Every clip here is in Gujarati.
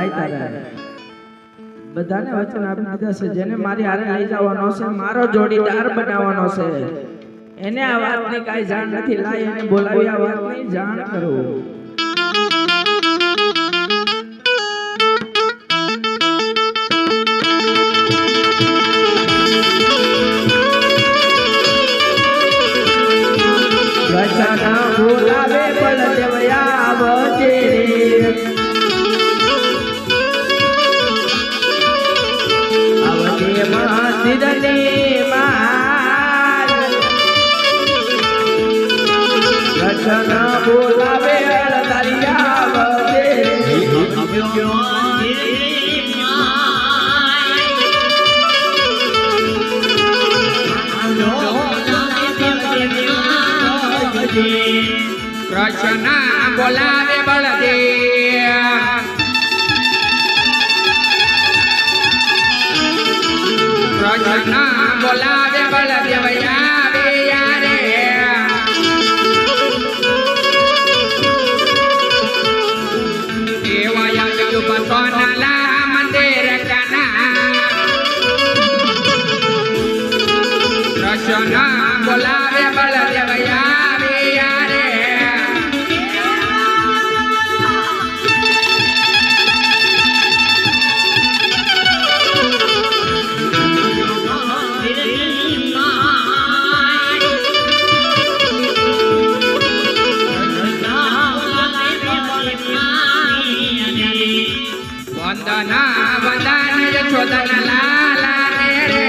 લાય તારે બધાને વચન આપી દીધા છે જેને મારી હારે લઈ જવાનો છે મારો જોડીદાર બનાવવાનો છે એને આ વાતની કાઈ જાણ નથી લાય એને બોલાવી આ વાતની જાણ કરો વચન બોલાવે બળદેવયા આવજે આવજે મંદિરની માર વચન બોલાવે અળતારિયા આવજે કૃષ્ણ બોલાવે બળદેવ કૃષ્ણ બોલાવે બળદેવ આવે યારે દેવાયા યુગ સોનાલા મંદિર કના કૃષ્ણ બોલાવે બળદેવ આવે યારે વંદના વંદન યશોદન લાલા રે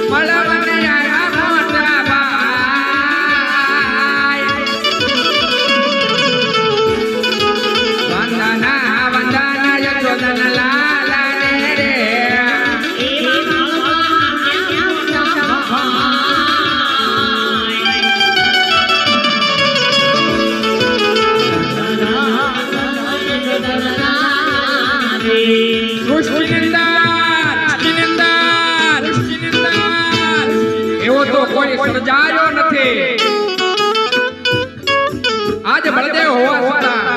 મળવને આયા મોટા ભાઈ વંદના વંદન યશોદન લાલા રે એવો તો કોઈ સર્જાયો નથી આજ બળદેવ હોવા છતાં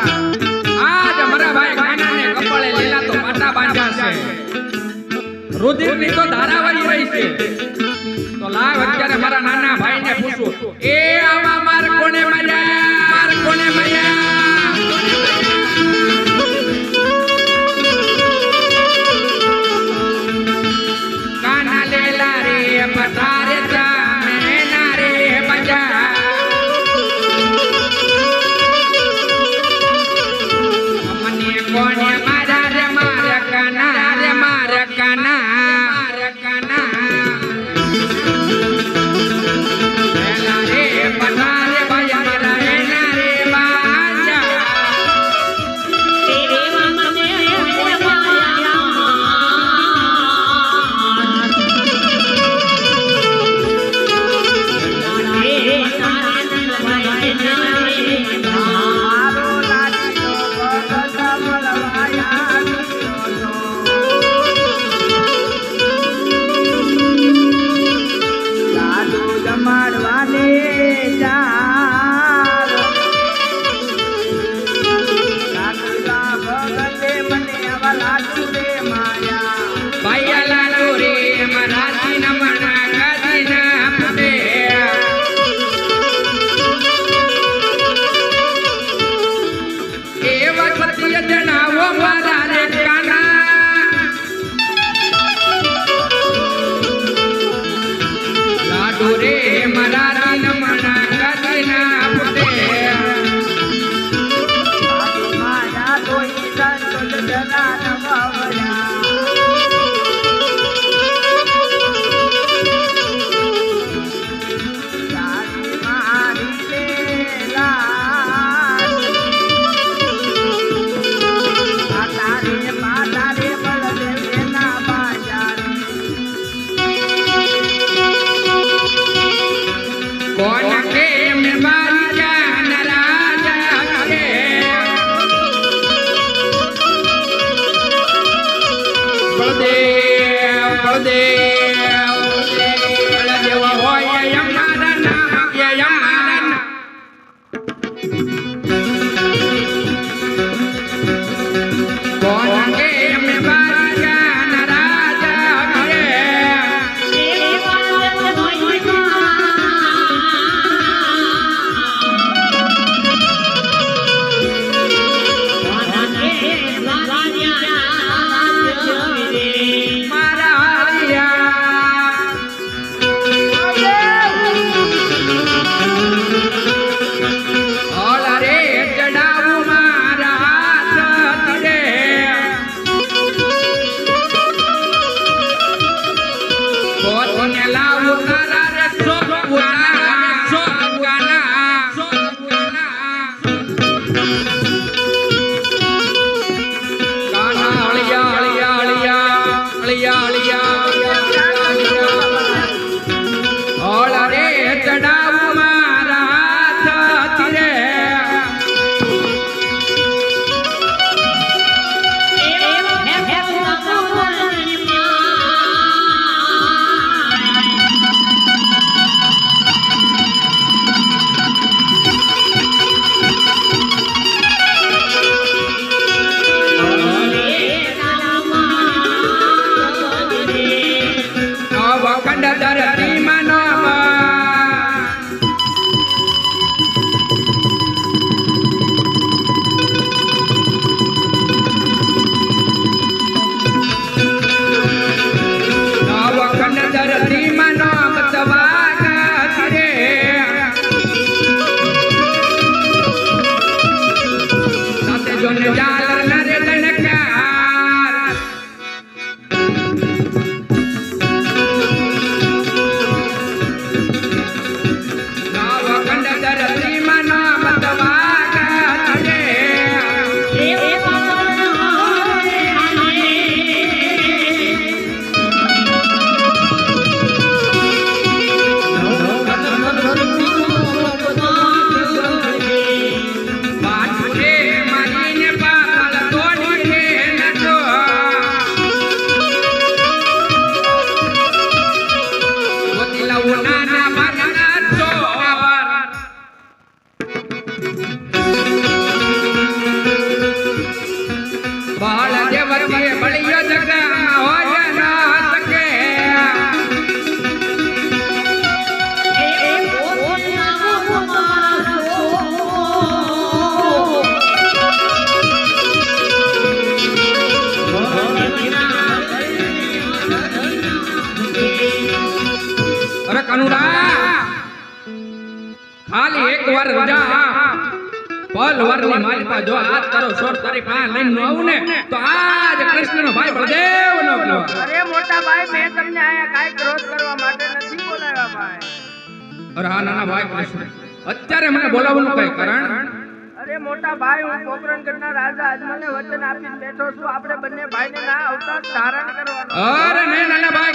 આજ અમારા ભાઈ કાનાને કપાળે લીલા તો પાટા બાંધ્યા છે રુધિરની તો ધારા વહી રહી છે તો લાવ અત્યારે મારા નાના ભાઈને પૂછું એ આવા માર કોને માર્યા કાના લેલા રે પધારે મેના રે બજા મને કોને મારા રે મારા કાના વાર રજા પલ વારની માલિકા જો આજ તારો સોર તારી પાસે લઈને ન આવું ને તો આજ કૃષ્ણનો ભાઈ બળદેવનો કહેવાય. અરે મોટા ભાઈ મેં તમને આયા કાઈ ક્રોધ કરવા માટે નથી બોલાવ્યા ભાઈ. અરે હા નાના ભાઈ કૃષ્ણ અત્યારે મને બોલાવવાનું કઈ કારણ? અરે મોટા ભાઈ હું પોકરણગઢના રાજા અજમલને વચન આપીને બેઠો છું આપણે બંને ભાઈને ના અવતાર ધારણ કરવાનો. અરે નહીં નાના ભાઈ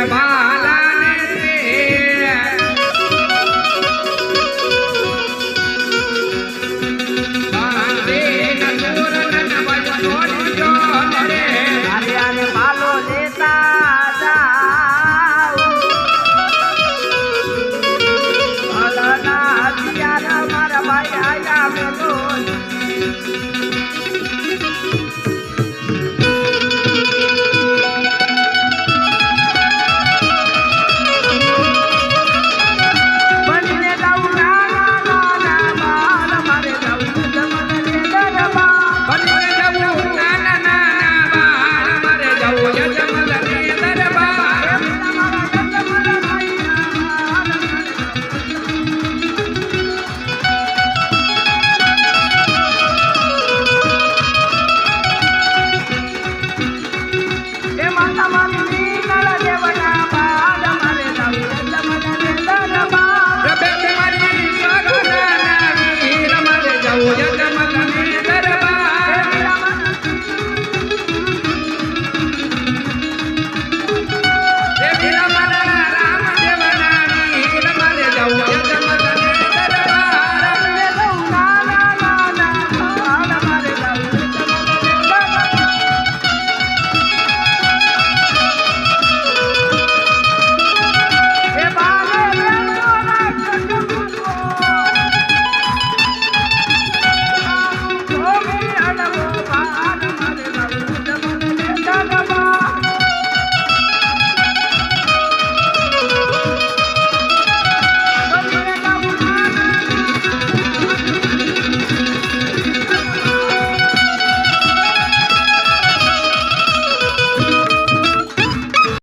Bye.